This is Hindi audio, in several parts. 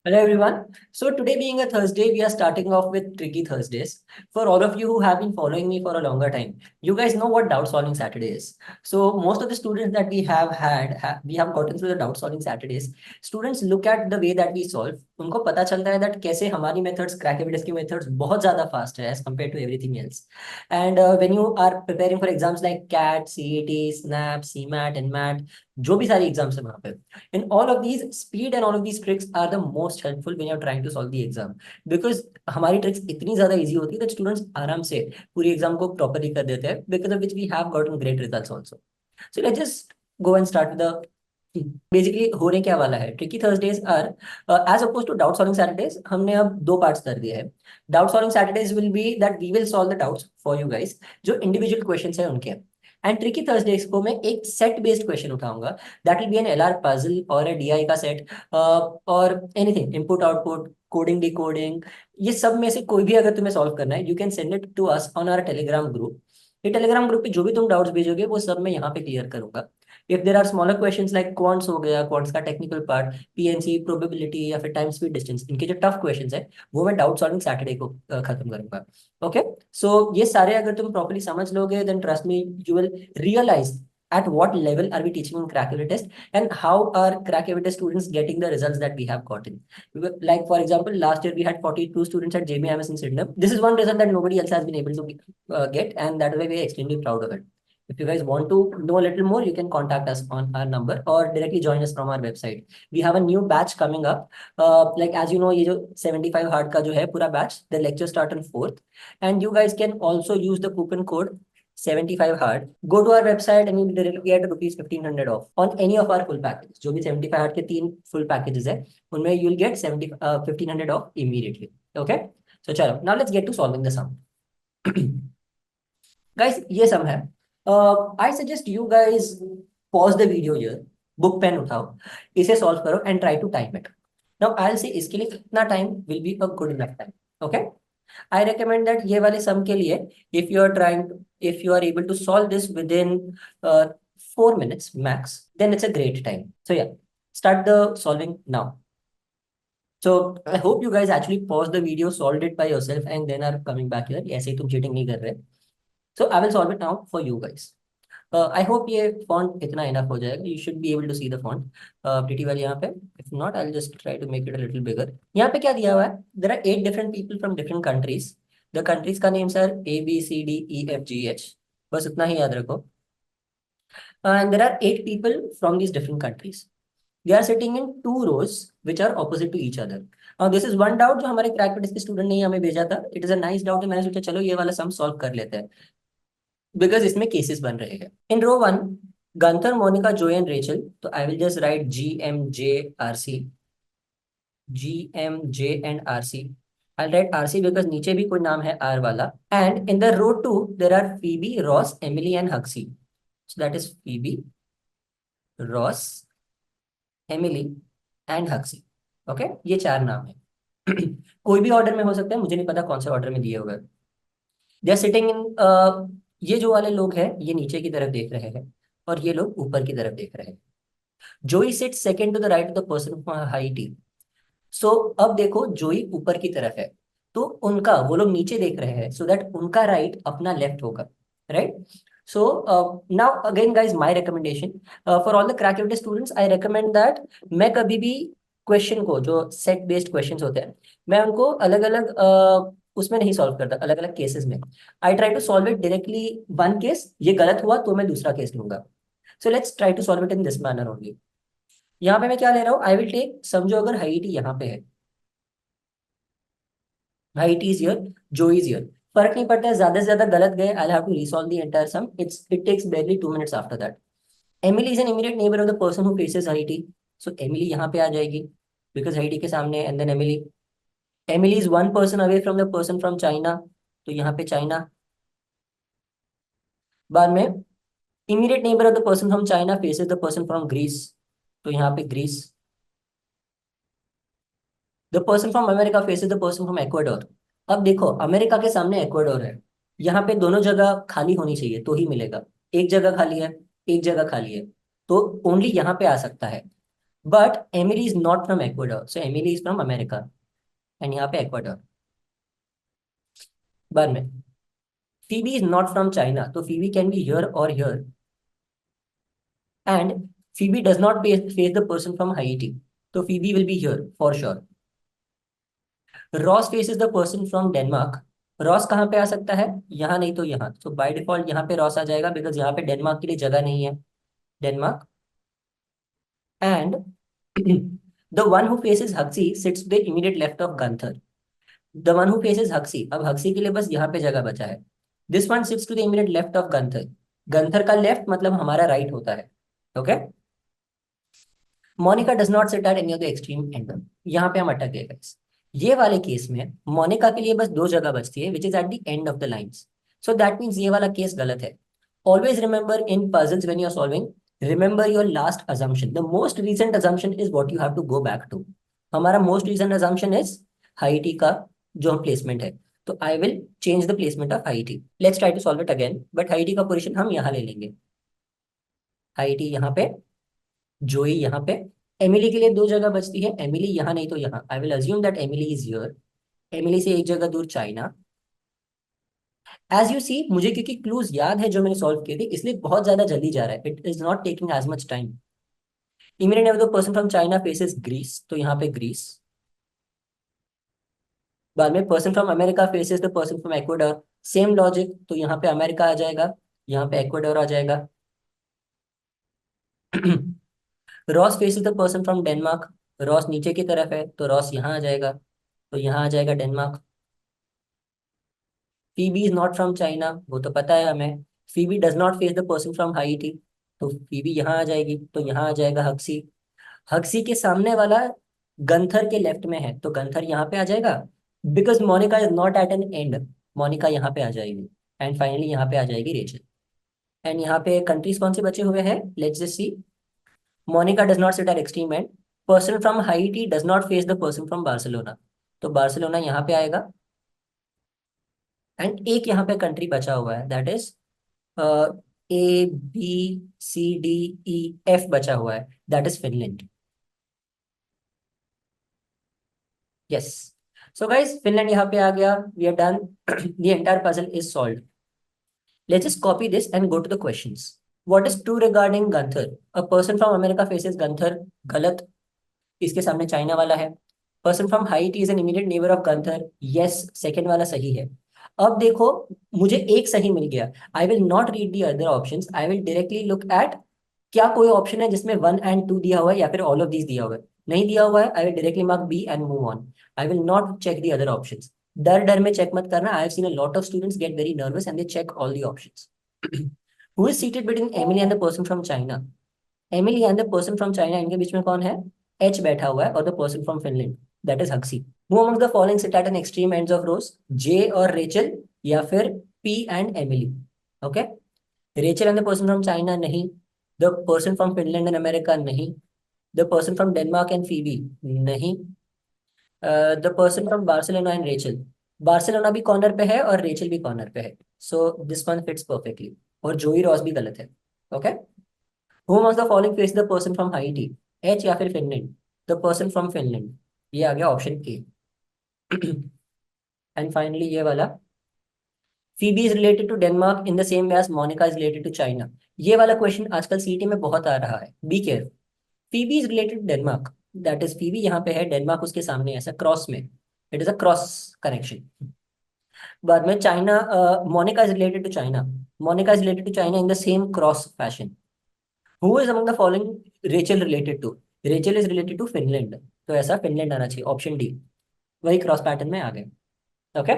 Hello everyone. So today being a Thursday, we are starting off with Tricky Thursdays. For all of you who have been following me for a longer time, you guys know what doubt solving Saturday is. So most of the students that we have had, we have gotten through the doubt solving Saturdays. Students look at the way that we solve. उनको पता चलता है that कैसे हमारी methods, crack evidence की methods बहुत ज़्यादा fast है as compared to everything else. And when you are preparing for exams like CAT, CET, SNAP, CMAT, and MAT, जो भी सारी एग्जाम्स है वहाँ पे, in all of these, speed and all of these tricks are the most helpful when you're trying to solve the exam. Because हमारी tricks इतनी ज़्यादा easy होती है that students आराम से पूरी exam को properly कर देते हैं, because of which we have gotten great results also. So let's just go and start with the basically होने क्या वाला है. Tricky Thursdays are as oppose to doubt solving Saturdays. हमने अब दो पार्ट्स कर दिए हैं. Doubt solving Saturdays will be that we will solve the doubts for you guys, जो इंडिविजुअल क्वेश्चंस है उनके. एंड ट्रिकी थर्सडेज को मैं एक सेट बेस्ड क्वेश्चन उठाऊंगा. That will be an LR puzzle और ए डीआई का सेट, और anything input output coding decoding. ये सब में से कोई भी अगर तुम्हें सॉल्व करना है, you can send it to us on our Telegram group. ये टेलीग्राम ग्रुप पे जो भी तुम डाउट्स भेजोगे वो सब मैं यहाँ पे क्लियर करूंगा. If there are smaller questions like quants हो गया, क्वांट्स का टेक्निकल पार्ट, पीएनसी, प्रोबेबिलिटी या फिर टाइम स्पीड डिस्टेंस, इनके जो टफ क्वेश्चंस है वो मैं डाउट सॉल्विंग सैटरडे को खत्म करूंगा. ओके. सो ये सारे अगर तुम प्रॉपर्ली समझ लोगे, then trust me, you will realize at what level are we teaching in crack every test, and how are crack every test students getting the results that we have gotten. Like for example, last year we had 42 students at JBMS in Sydenham. This is one result that nobody else has been able to get, and that way we are extremely proud of it. If you guys want to know a little more, you can contact us on our number or directly join us from our website. We have a new batch coming up. Like as you know, ये जो 75 hard का जो है पूरा batch, the lecture start on 4th, and you guys can also use the coupon code 75 hard. Go to our website and you will directly get rupees 1500 off on any of our full packages. जो भी 75 hard के तीन full packages है, उनमें you will get 1500 off immediately. Okay? So चलो, now let's get to solving the sum. Guys, ये sum है. I suggest you guys pause the video here, book pen उठाओ, इसे solve करो and try to time it. Now I'll say इसके लिए कितना time will be a good enough time. Okay? I recommend that ये वाले sum के लिए, if you are able to solve this within 4 minutes max, then it's a great time. So yeah, start the solving now. So I hope you guys actually pause the video, solved it by yourself, and then are coming back here. ऐसे ही तुम cheating नहीं कर रहे. So I will solve it now for you guys. I hope ये font इतना enough हो जाएगा. You should be able to see the font pretty well यहाँ पे. If not, I'll just try to make it a little bigger. यहाँ पे क्या दिया हुआ है? There are 8 different people from different countries. The countries का names are A, B, C, D, E, F, G, H. बस उतना ही याद रखो. And there are 8 people from these different countries. They are sitting in 2 rows which are opposite to each other. Now this is one doubt जो हमारे क्रैक प्रैक्टिस के स्टूडेंट ने हमें भेजा था. It is a nice doubt. मैंने सोचा चलो ये वाला सम सॉल्व कर लेते हैं, बिकॉज इसमें केसेस बन रहे हैं. In row 1, Gunther, Monica, Joey and Rachel. तो I will just write GMJ and RC. I'll write RC because नीचे भी कोई नाम है R वाला. And in the row 2 there are Phoebe, Ross, Emily and Huxley. So that is Phoebe, Ross, Emily and Huxley. Okay, ये 4 नाम है. कोई भी ऑर्डर में हो सकता है, मुझे नहीं पता कौन से ऑर्डर में दिए हुए. दे आर सिटिंग इन, ये जो वाले लोग हैं ये नीचे की तरफ देख रहे हैं और ये लोग ऊपर की तरफ देख रहे हैं. Joey sit second to the right of the person Haiti. सो अब देखो जोई ऊपर की तरफ है, तो उनका, वो लोग नीचे देख रहे हैं, सो दैट उनका राइट अपना लेफ्ट होगा. Right. So now again guys, my recommendation for all the crack evidence students, I recommend that मैं कभी भी क्वेश्चन को, जो सेट बेस्ड क्वेश्चंस होते हैं, मैं उनको अलग अलग उसमें नहीं सॉल्व करता, अलग अलग केसेस में. I try to solve it directly. One case ये गलत हुआ तो मैं दूसरा केस लूंगा. So let's try to solve it in this manner only. यहाँ पे मैं क्या ले रहा हूँ, आई विल टेक, समझो अगर हाइट यहाँ पे है, Haiti is here, Joe is here, फर्क नहीं पड़ता है, ज्यादा से ज्यादा गलत गए, I have to resolve the entire sum. It takes barely 2 minutes after that. Emily is an immediate neighbour of the person who faces Haiti. So Emily यहाँ पे आ जाएगी बिकॉज हाइटी के सामने, and then Emily. Emily is one person away from the person from China, तो यहाँ पे चाइना. बाद में immediate neighbour of the person from China faces the person from Greece, तो यहाँ पे Greece. The person from America faces the person from Ecuador. अब देखो अमेरिका के सामने इक्वाडोर है, यहाँ पे दोनों जगह खाली होनी चाहिए तो ही मिलेगा. एक जगह खाली है, एक जगह खाली है, तो ओनली यहाँ पे आ सकता है. But Emily is not from Ecuador, so Emily is from America and यहाँ पे एक्वाडोर। बाद में Phoebe is not from China, तो फीबी कैन बी हियर और here, and Phoebe does not face the person from Haiti, तो Phoebe will be here for sure. Ross faces the person from Denmark, Ross कहाँ पे आ सकता है, यहाँ नहीं तो यहाँ, तो बाय डिफॉल्ट यहाँ पे रॉस आ जाएगा, बिकॉज यहाँ पे डेनमार्क के लिए जगह नहीं है, Denmark. And the one who faces हक्सी sits the immediate left of Gunther, the one who faces हक्सी, अब हक्सी के लिए बस यहाँ पे जगह बचा है। This one sits to the immediate left of Gunther, Gunther का लेफ्ट मतलब हमारा राइट होता है। Okay, Monica does not sit at any of the extreme angle, यहाँ पे हम अटक गए guys। ये वाले केस में मोनिका के लिए बस दो जगह बचती है, which is at the end of the lines, so that means ये वाला केस गलत है। Always remember in puzzles when you are solving, remember your last assumption, the most recent assumption is what you have to go back to. हमारा most recent assumption is Haiti का जो प्लेसमेंट है, तो I will change the placement of Haiti. Let's try to solve it again, but हाईटी का पोजीशन हम यहाँ ले लेंगे, हाईटी यहाँ पे, जोई यहाँ पे। एमिली के लिए दो जगह बचती है, एमिली यहाँ नहीं तो यहाँ, I will assume that Emily is here, Emily से एक जगह दूर चाइना। एज यू सी, मुझे क्योंकि क्लूज याद है जो मैंने सॉल्व किए थे, इसलिए बहुत ज्यादा जल्दी जा रहा है, it is not taking as much time. Immediate the person from China faces Greece, तो यहाँ पे ग्रीस। बाद में person from America faces the person from Ecuador, same logic, तो यहाँ पे अमेरिका आ जाएगा, यहाँ पे एक्वाडोर आ जाएगा। Ross faces the person from Denmark, Ross नीचे की तरफ है, तो रॉस यहाँ आ जाएगा, तो यहाँ आ जाएगा Denmark. Phoebe is not from China, वो तो पता है हमें। Phoebe does not face the person from हाईटी, तो फीबी यहाँ आ जाएगी, तो यहाँ आ जाएगा हक्सी। हक्सी के सामने वाला गंथर के लेफ्ट में है, तो गंथर यहाँ पे आ जाएगा, because Monica is not at an end, Monica यहाँ पे आ जाएगी। एंड फाइनली यहाँ पे आ जाएगी रेचल। एंड यहाँ पे कंट्रीज कौन से बचे हुए हैं, let's just see. Monica does not sit at extreme end, person from Haiti does not face the person from Barcelona, तो बार्सिलोना यहाँ पे आएगा। एंड एक यहाँ पे कंट्री बचा हुआ है, that is A B C D E F बचा हुआ है, that is Finland. Yes, so guys Finland यहाँ पे आ गया, we are done, the entire puzzle is solved. Let's just copy this and go to the questions. What is true regarding Gunther, a person from America faces Gunther, गलत, इसके सामने चाइना वाला है। Person from Haiti is an immediate neighbour of Gunther, yes, second वाला सही है। अब देखो, मुझे एक सही मिल गया, आई will not read the other options, I will directly look at क्या कोई ऑप्शन है जिसमें 1 and 2 दिया हुआ है या फिर ऑल ऑफ दीज दिया हुआ है। नहीं दिया हुआ है, I will directly mark B and move on, I will not check the other options. डर डर में चेक मत करना, I have seen a lot of students get very nervous and they check all the options. Who is seated between Emily and the person from China, Emily and the person from China, इनके बीच में कौन है, एच बैठा हुआ है, और the person from Finland that is हक्सी। Who among the following sit at an extreme ends of rows, J और रेचल, या फिर P and Emily. Okay, Rachel and the person from China नहीं, the person from Finland and America नहीं, the person from Denmark and Phoebe नहीं, the person from Barcelona and Rachel, Barcelona भी कॉर्नर पे है और रेचल भी कॉर्नर पे है, so this one fits perfectly. और जोई रॉस भी गलत है। Okay, who among the following face the person from Haiti, H या फिर Finland, the person from Finland, ये आ गया ऑप्शन ए। एंड फाइनली ये वाला, Phoebe is related to Denmark in the same way as Monica is related to China, ये वाला क्वेश्चन आजकल सीटी में बहुत आ रहा है, be careful. Phoebe is related to Denmark, that is Phoebe यहाँ पे है, डेनमार्क उसके सामने है, ऐसा क्रॉस में, it is a cross connection. बाद में China, Monica is related to China, Monica is related to China in the same cross fashion. Who is among the following Rachel related to, Rachel is related to Finland, तो ऐसा फिनलैंड आना चाहिए, ऑप्शन डी, वही क्रॉस पैटर्न में आ गए। Okay,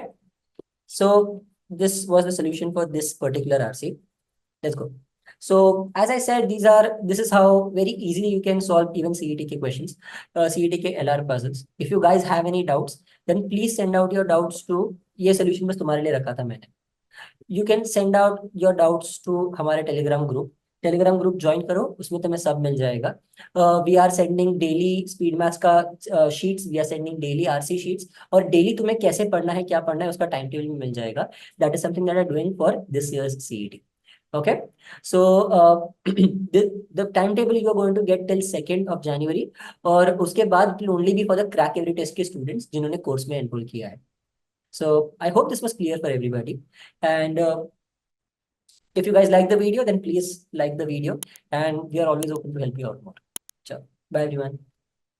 so this was the solution for this particular RC. Let's go. So as I said, this is how very easily you can solve even CET questions, CET LR puzzles. If you guys have any doubts, then please send out your doubts to, ये solution बस तुम्हारे लिए रखा था मैंने। You can send out your doubts to हमारे टेलीग्राम ग्रुप ज्वाइन करो, उसमें तुम्हें सब मिल जाएगा। We are sending daily speed maths का sheets, we are sending daily RC sheets, और डेली तुम्हें कैसे पढ़ना है क्या पढ़ना है उसका टाइम टेबल भी मिल जाएगा। That is something that are doing for this year's CET. Okay, so the timetable you are going to get till 2nd of January, और उसके बाद it will only be for the crack every test के students जिन्होंने course में enroll किया है. So I hope this was clear for everybody. And if you guys like the video, then please like the video, and we are always open to help you out more. Ciao. Bye everyone.